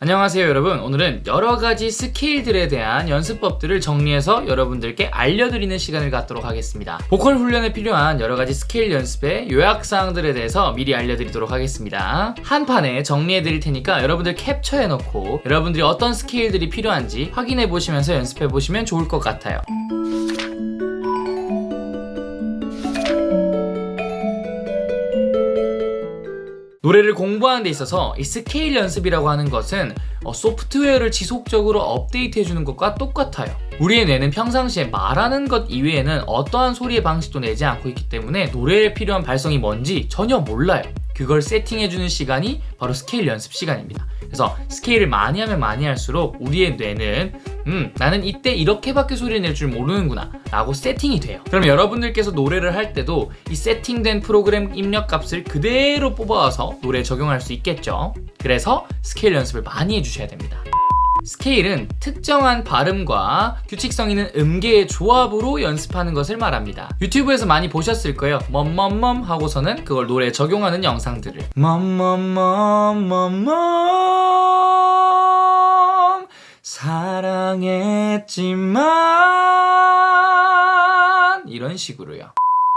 안녕하세요 여러분. 오늘은 여러가지 스케일들에 대한 연습법들을 정리해서 여러분들께 알려드리는 시간을 갖도록 하겠습니다. 보컬 훈련에 필요한 여러가지 스케일 연습의 요약사항들에 대해서 미리 알려드리도록 하겠습니다. 한 판에 정리해드릴 테니까 여러분들 캡처해놓고 여러분들이 어떤 스케일들이 필요한지 확인해보시면서 연습해보시면 좋을 것 같아요. 노래를 공부하는 데 있어서 이 스케일 연습이라고 하는 것은 소프트웨어를 지속적으로 업데이트해주는 것과 똑같아요. 우리의 뇌는 평상시에 말하는 것 이외에는 어떠한 소리의 방식도 내지 않고 있기 때문에 노래에 필요한 발성이 뭔지 전혀 몰라요. 그걸 세팅해주는 시간이 바로 스케일 연습 시간입니다. 그래서 스케일을 많이 하면 많이 할수록 우리의 뇌는 나는 이때 이렇게밖에 소리를 낼 줄 모르는구나 라고 세팅이 돼요. 그럼 여러분들께서 노래를 할 때도 이 세팅된 프로그램 입력값을 그대로 뽑아와서 노래에 적용할 수 있겠죠. 그래서 스케일 연습을 많이 해주셔야 됩니다. 스케일은 특정한 발음과 규칙성 있는 음계의 조합으로 연습하는 것을 말합니다. 유튜브에서 많이 보셨을 거예요. 멈멈멈 하고서는 그걸 노래에 적용하는 영상들을 멈멈멈멈멈 사랑했지만 이런 식으로요.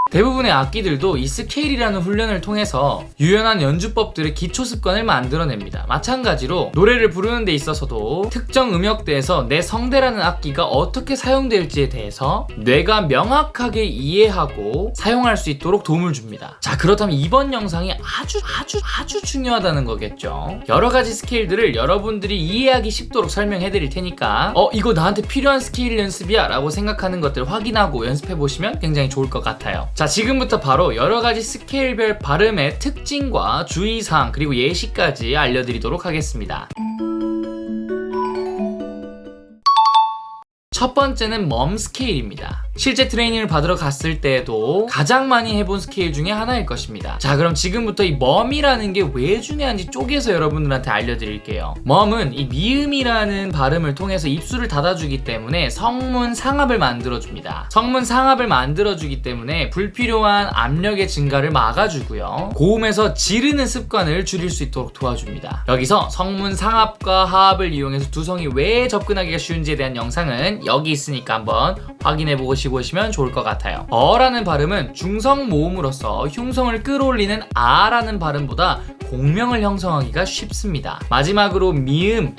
대부분의 악기들도 이 스케일이라는 훈련을 통해서 유연한 연주법들의 기초 습관을 만들어냅니다. 마찬가지로 노래를 부르는 데 있어서도 특정 음역대에서 내 성대라는 악기가 어떻게 사용될지에 대해서 뇌가 명확하게 이해하고 사용할 수 있도록 도움을 줍니다. 자, 그렇다면 이번 영상이 아주 중요하다는 거겠죠. 여러 가지 스케일들을 여러분들이 이해하기 쉽도록 설명해 드릴 테니까 이거 나한테 필요한 스케일 연습이야 라고 생각하는 것들 확인하고 연습해 보시면 굉장히 좋을 것 같아요. 자, 지금부터 바로 여러가지 스케일별 발음의 특징과 주의사항 그리고 예시까지 알려드리도록 하겠습니다. 첫 번째는 멈 스케일입니다. 실제 트레이닝을 받으러 갔을 때에도 가장 많이 해본 스케일 중에 하나일 것입니다. 자, 그럼 지금부터 이 멈이라는 게 왜 중요한지 쪼개서 여러분들한테 알려드릴게요. 멈은 이 미음이라는 발음을 통해서 입술을 닫아주기 때문에 성문 상압을 만들어줍니다. 성문 상압을 만들어주기 때문에 불필요한 압력의 증가를 막아주고요. 고음에서 지르는 습관을 줄일 수 있도록 도와줍니다. 여기서 성문 상압과 하압을 이용해서 두성이 왜 접근하기가 쉬운지에 대한 영상은 여기 있으니까 한번 확인해보고 보시면 좋을 것 같아요. 어라는 발음은 중성 모음으로서 흉성을 끌어올리는 아라는 발음보다 공명을 형성하기가 쉽습니다. 마지막으로 미음,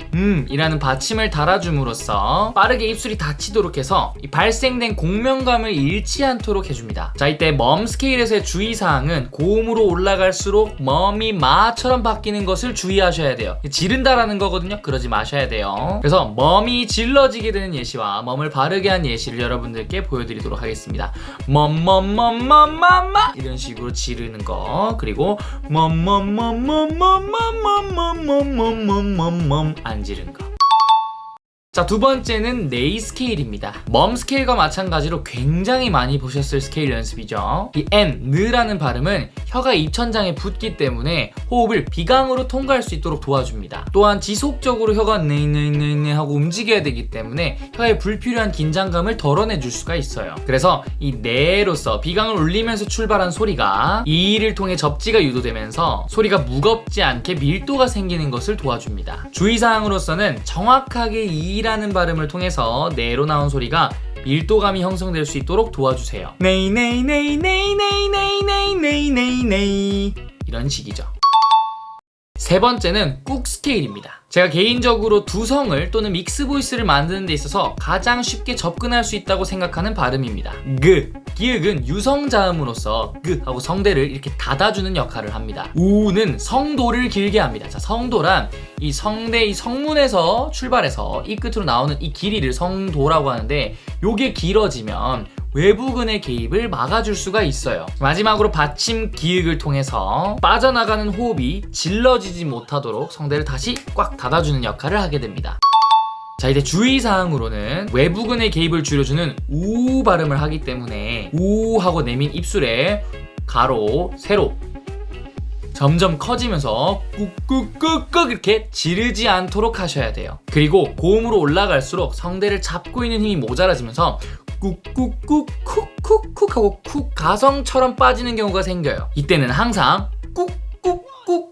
이라는 받침을 달아줌으로써 빠르게 입술이 닫히도록 해서 이 발생된 공명감을 잃지 않도록 해줍니다. 자, 이때 멈 스케일에서의 주의사항은 고음으로 올라갈수록 멈이 마처럼 바뀌는 것을 주의하셔야 돼요. 지른다라는 거거든요. 그러지 마셔야 돼요. 그래서 멈이 질러지게 되는 예시와 멈을 바르게 한 예시를 여러분들께 보여드리도록 하겠습니다. 멈멈멈멈멈멈 이런 식으로 지르는 거, 그리고 멈멈멈멈멈멈멈멈멈멈멈멈 안 지른 거. 자, 두 번째는 네이 스케일입니다. 멈 스케일과 마찬가지로 굉장히 많이 보셨을 스케일 연습이죠. 이 느라는 발음은 혀가 입천장에 붙기 때문에 호흡을 비강으로 통과할 수 있도록 도와줍니다. 또한 지속적으로 혀가 네이네이네이네 하고 움직여야 되기 때문에 혀에 불필요한 긴장감을 덜어내줄 수가 있어요. 그래서 이 네로서 비강을 울리면서 출발한 소리가 이를 통해 접지가 유도되면서 소리가 무겁지 않게 밀도가 생기는 것을 도와줍니다. 주의사항으로서는 정확하게 이라는 발음을 통해서 네로 나온 소리가 밀도감이 형성될 수 있도록 도와주세요. 네이네이네이네이네이네이네이네이네이네이 이런 식이죠. 세 번째는 꾹 스케일입니다. 제가 개인적으로 두성을 또는 믹스 보이스를 만드는 데 있어서 가장 쉽게 접근할 수 있다고 생각하는 발음입니다. 기역은 유성자음으로서 하고 성대를 이렇게 닫아주는 역할을 합니다. 우는 성도를 길게 합니다. 자, 성도란 이 성대 이 성문에서 출발해서 이 끝으로 나오는 이 길이를 성도라고 하는데, 요게 길어지면 외부근의 개입을 막아줄 수가 있어요. 마지막으로 받침 기역을 통해서 빠져나가는 호흡이 질러지지 못하도록 성대를 다시 꽉 닫아주는 역할을 하게 됩니다. 자, 이제 주의사항으로는 외부근의 개입을 줄여주는 우 발음을 하기 때문에 우 하고 내민 입술에 가로, 세로 점점 커지면서 꾹꾹꾹꾹 이렇게 지르지 않도록 하셔야 돼요. 그리고 고음으로 올라갈수록 성대를 잡고 있는 힘이 모자라지면서 꾹꾹꾹 쿡쿡쿡 하고 쿡 가성처럼 빠지는 경우가 생겨요. 이때는 항상 꾹꾹꾹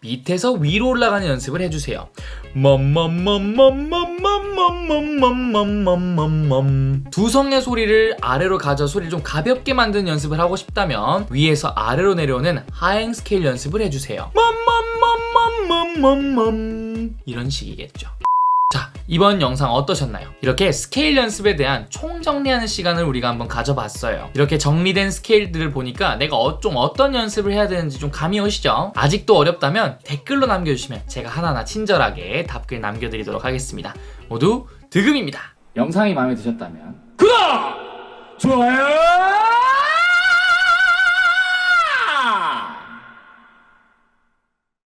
밑에서 위로 올라가는 연습을 해주세요. 두성의 소리를 아래로 가져 소리를 좀 가볍게 만드는 연습을 하고 싶다면 위에서 아래로 내려오는 하행 스케일 연습을 해주세요. 이런 식이겠죠. 자, 이번 영상 어떠셨나요? 이렇게 스케일 연습에 대한 총정리하는 시간을 우리가 한번 가져봤어요. 이렇게 정리된 스케일들을 보니까 내가 좀 어떤 연습을 해야 되는지 좀 감이 오시죠? 아직도 어렵다면 댓글로 남겨주시면 제가 하나하나 친절하게 답글 남겨드리도록 하겠습니다. 모두 득음입니다. 영상이 마음에 드셨다면 구독! 좋아요!